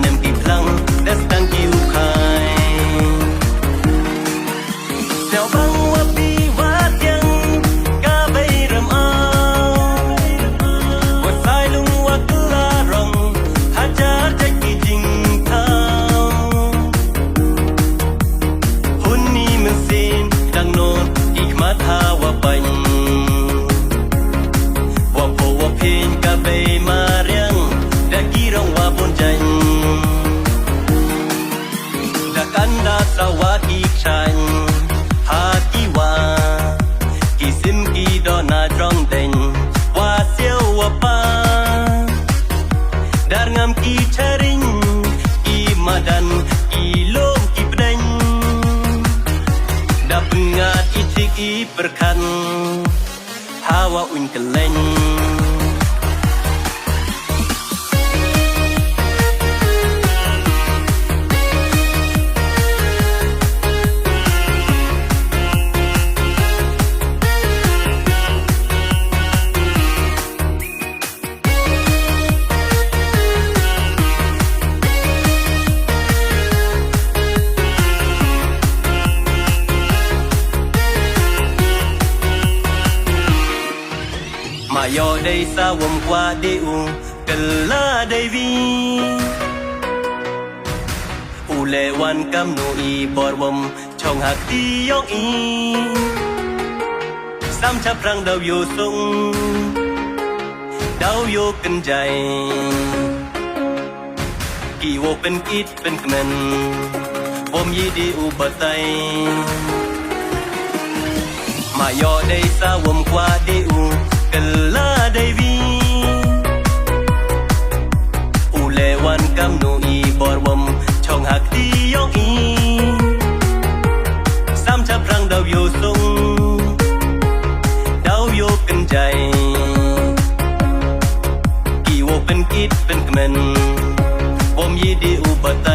nem ki plang das tang ki u khai theo băng wa pi wa tiang ka bay ram ao wa sai lung wa la rong ha cha cha ki jing thao hun ni men sin dang non ki ma tha wa banh wa po wa pin ka bay ma riang da ki rong wa bon janh da kan da sa wa ki chan hati wa ki sim ki do na trong den wa siêu wa pa dar ngam ki charing ki madan ki lom ki pden da pengat ki ciki perkan hawa un keleng mà yo đây xa hôm qua đi u cần la đây vi u lệ wan cam no i bor bom chong hak ti yong i sam chap rang dau yo sung dau yo kan jai ki wo pen kit pen kmen bom yi di u batai mà yo đây xa hôm qua đi u kala devi ule wan kam no i borwam chong hak ti yong i sam chap rang dau yo sung dau yo kan jai ki wo pen kit pen kmen bom yi di u bata